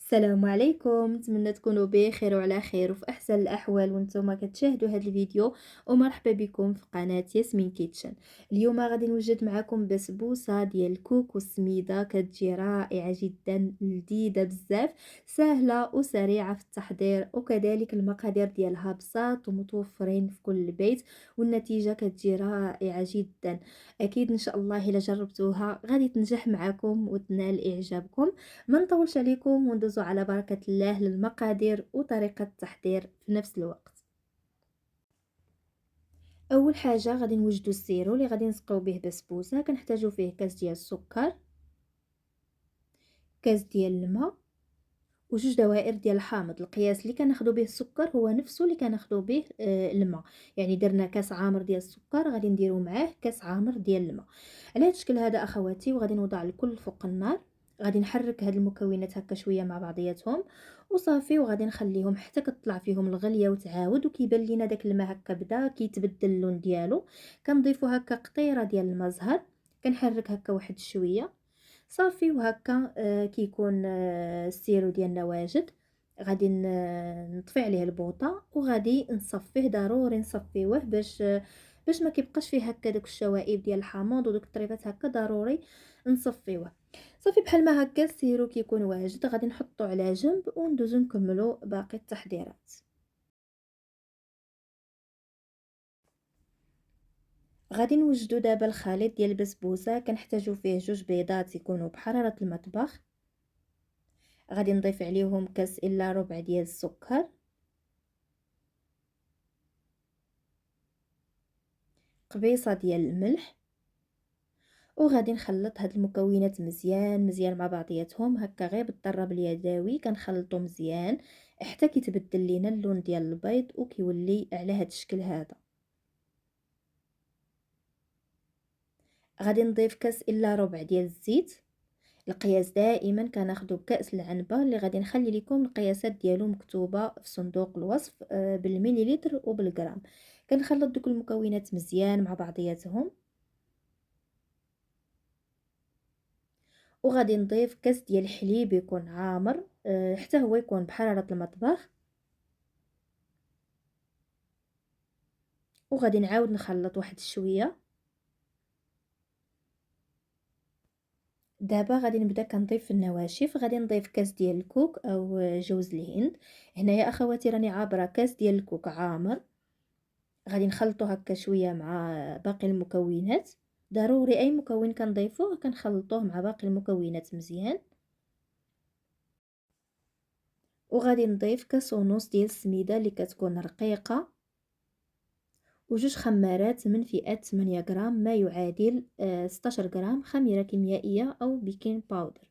السلام عليكم، نتمنى تكونوا بخير وعلى خير وفي احسن الاحوال وانتم كتشاهدوا هذا الفيديو. ومرحبا بكم في قناه ياسمين كيتشن. اليوم غادي نوجد معكم بسبوسه ديال الكوك والسميده، كتجي رائعه جدا، لذيذه بزاف، سهله وسريعه في التحضير، وكذلك المقادير ديالها بساط ومتوفرين في كل بيت، والنتيجه كتجي رائعه جدا. اكيد ان شاء الله الا جربتوها غادي تنجح معكم وتنال اعجابكم. ما نطولش عليكم وندوزو على بركة الله للمقادير وطريقة التحضير في نفس الوقت. اول حاجه غادي نوجدوا السيرو اللي غادي نسقيو به بسبوسه. كنحتاجو فيه كاس ديال السكر، كاس ديال الماء، وجوج دوائر ديال الحامض. القياس اللي كناخدو به السكر هو نفسه اللي كناخدو به الماء. يعني درنا كاس عامر ديال السكر غادي نديرو معاه كاس عامر ديال الماء. على هذا الشكل هذا اخواتي، وغادي نوضع الكل فوق النار. غادي نحرك هاد المكونات هكا شويه مع بعضياتهم وصافي، وغادي نخليهم حتى كتطلع فيهم الغليه وتعاود وكيبان لينا داك الماء هكا بدا كيتبدل اللون ديالو. كنضيفو هكا قطيره ديال الماء زهر، كنحرك هكا واحد شويه صافي. وهكا كيكون السيرو ديالنا واجد. غادي نطفي عليه البوطه وغادي نصفيه، ضروري نصفيوه باش ما كيبقاش فيه هكا داك الشوائب ديال الحامض ودوك الطريفات هكا، ضروري نصفيوه. صافي بحال ما هكا السيرو كيكون واجد، غادي نحطو على جنب وندوزو نكملو باقي التحضيرات. غادي نوجدو دابا الخليط ديال البسبوسه. كنحتاجو فيه جوج بيضات يكونوا بحراره المطبخ، غادي نضيف عليهم كاس الا ربع ديال السكر، قبيصه ديال الملح، وغادي نخلط هاد المكونات مزيان مزيان مع بعضياتهم هكا غير بالضرب اليدوي. كنخلطو مزيان حتى كيتبدل لينا اللون ديال البيض وكيولي على هاد الشكل هذا. غادي نضيف كاس الا ربع ديال الزيت. القياس دائما كناخدو بكاس العنبه اللي غادي نخلي لكم القياسات ديالو مكتوبه في صندوق الوصف بالمليلتر وبالغرام. كنخلط دوك المكونات مزيان مع بعضياتهم، وغادي نضيف كاس ديال الحليب يكون عامر حتى هو يكون بحراره المطبخ، وغادي نعاود نخلط واحد شويه. دابا غادي نبدا كنضيف النواشف. غادي نضيف كاس ديال الكوك او جوز الهند. هنايا اخواتي راني عابره كاس ديال الكوك عامر. غادي نخلطو هكا شويه مع باقي المكونات. ضروري اي مكون كنضيفوه كنخلطوه مع باقي المكونات مزيان. وغادي نضيف كاس ونص ديال السميده اللي كتكون رقيقه، وجوج خمارات من فئة 8 غرام، ما يعادل 16 غرام خميرة كيميائية أو بيكين باودر.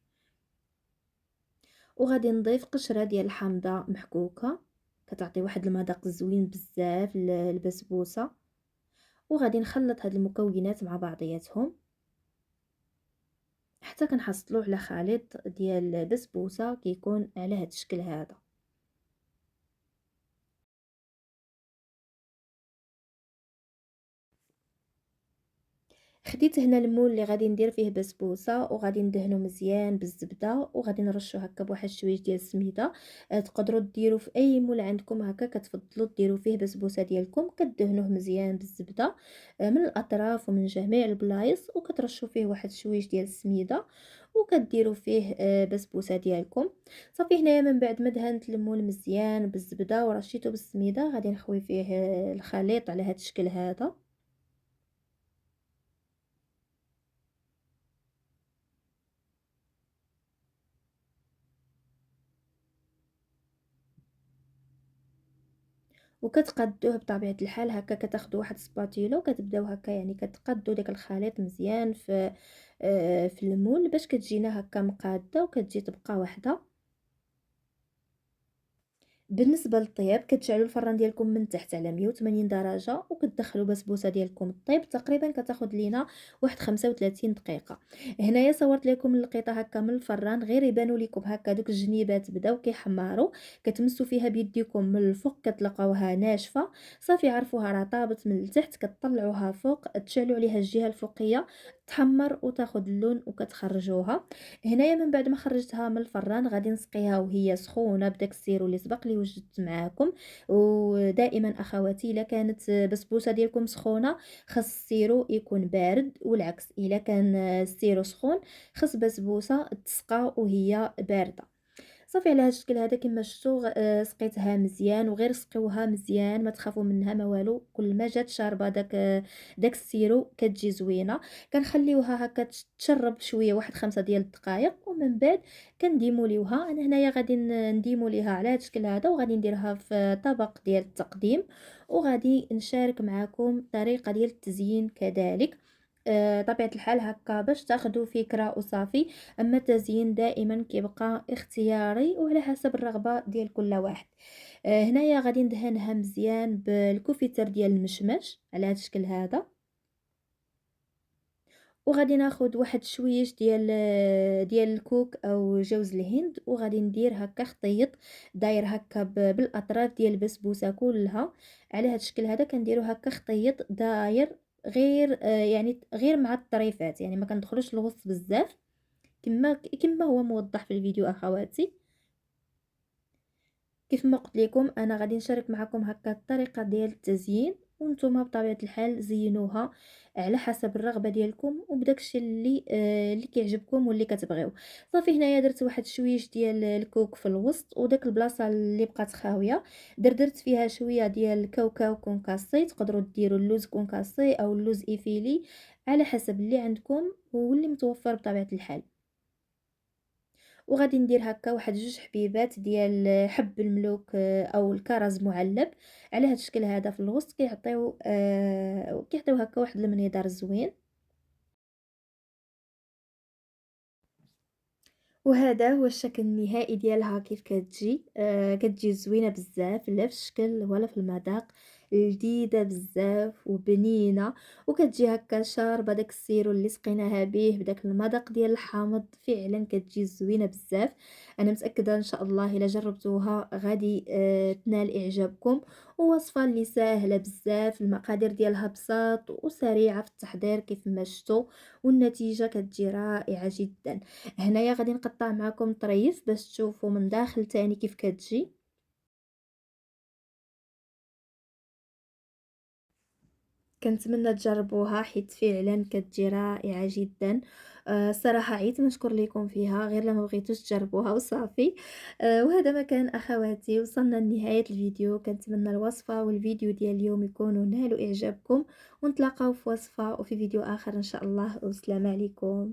وغادي نضيف قشرة ديال الحامضة محكوكة، كتعطي واحد المذاق زوين بزاف للبسبوسة. وغادي نخلط هاد المكونات مع بعضياتهم حتى كنحصلوا على خليط ديال البسبوسة كيكون على هاد الشكل هذا. خديت هنا المول اللي غادي ندير فيه بسبوسه، وغادي ندهنو مزيان بالزبده، وغادي نرشو هكا بواحد شويه ديال السميده. تقدروا ديروا في اي مول عندكم هكا كتفضلوا ديروا فيه بسبوسه ديالكم، كدهنوه مزيان بالزبده من الاطراف ومن جميع البلايص، وكترشوا فيه واحد شويه ديال السميده، وكديروا فيه بسبوسه ديالكم. صافي هنايا من بعد ما دهنت المول مزيان بالزبده ورشيته بالسميده، غادي نخوي فيه الخليط على هذا الشكل هذا. وكتقادوه بطبيعة الحال هكا، كتاخدوا واحد سباتيلو كتبداو هكا يعني كتقادوا داك الخليط مزيان في المول باش كتجينا هكا مقاده وكتجي تبقى واحده. بالنسبة للطياب كتشعلوا الفران ديالكم من تحت على 180 درجة وكتدخلوا بسبوسة ديالكم طيب تقريبا كتاخد لينا واحد 35 دقيقة. هنايا صورت لكم القطع هكا من الفران غير يبانوا لكم هكا دوك الجنيبات بداو كيحمروا، كتمسوا فيها بيديكم من الفوق كتلقاوها ناشفة، صافي عرفوها راه طابت من التحت كتطلعوها فوق تشعلوا عليها الجهة الفوقية تحمر وتاخد اللون وكتخرجوها. هنايا من بعد ما خرجتها من الفران غادي نسقيها وهي سخونه بداك السيرو اللي سبق لي وجدت معاكم. ودائما اخواتي الا كانت بسبوسه ديالكم سخونه خاص السيرو يكون بارد، والعكس الا كان السيرو سخون خاص بسبوسه تسقى وهي بارده. صافي على هاد الشكل هذا كما شفتوا سقيتها مزيان وغير سقيوها مزيان ما تخافوا منها ما والو، كل ما جات شاربه داك السيرو كتجي زوينه. كنخليوها هكا تشرب شويه واحد 5 دقائق ومن بعد كنديموليوها. انا هنايا غادي نديموليها على هاد الشكل هذا وغادي نديرها في طبق ديال التقديم، وغادي نشارك معكم طريقه ديال التزيين كذلك. طبيعة الحال هكا باش تاخدوا فكرة وصافي، أما التزيين دائما كيبقى اختياري وعلى حسب الرغبة ديال كل واحد. هنايا غادي ندهنها مزيان بالكوفيتر ديال المشمش على هذا الشكل هذا، وغادي ناخد واحد شويش ديال الكوك او جوز الهند وغادي ندير هكا خطيط داير هكا بالاطراف ديال البسبوسه كلها. على هذا الشكل هذا كنديرو هكا خطيط داير غير يعني غير مع الطريفات، يعني ما كندخلوش الوسط بزاف كما هو موضح في الفيديو اخواتي. كيف ما قلت لكم انا غادي نشارك معكم هكا الطريقه ديال التزيين، وانتم بطبيعه الحال زينوها على حسب الرغبه ديالكم وبداكشي اللي كيعجبكم واللي كتبغيو. صافي هنايا درت واحد شويش ديال الكوك في الوسط، وداك البلاصه اللي بقات خاويه درت فيها شويه ديال الكاوكاو كونكاسي، تقدروا ديروا اللوز كونكاسي او اللوز ايفيلي على حسب اللي عندكم واللي متوفر بطبيعه الحال. وغادي ندير هكا واحد 2 حبيبات ديال حب الملوك او الكرز معلب على هذا الشكل هذا في الوسط، كيعطيو هكا واحد المنظر زوين. وهذا هو الشكل النهائي ديالها كيف كتجي كتجي زوينه بزاف لا في الشكل ولا في المذاق، لذيذه بزاف وبنينه، وكتجي هكا شاربه داك السيرو اللي سقيناها به بداك المذاق ديال الحامض، فعلا كتجي زوينه بزاف. انا متاكده ان شاء الله الا جربتوها غادي تنال اعجابكم. ووصفه اللي ساهله بزاف، المقادير ديالها بساط وسريعه في التحضير كيف ما شفتوا، والنتيجه كتجي رائعه جدا. هنايا غادي نقطع معكم طريف باش تشوفوا من داخل تاني كيف كتجي. كنتمنى تجربوها حيت فعلا كتجي رائعه جدا. الصراحه عيت نشكر لكم فيها غير لما بغيتوش تجربوها وصافي. وهذا ما كان اخواتي، وصلنا لنهايه الفيديو. كنتمنى الوصفه والفيديو ديال اليوم يكونوا نالوا اعجابكم، ونتلاقاو في وصفه وفي فيديو اخر ان شاء الله، والسلام عليكم.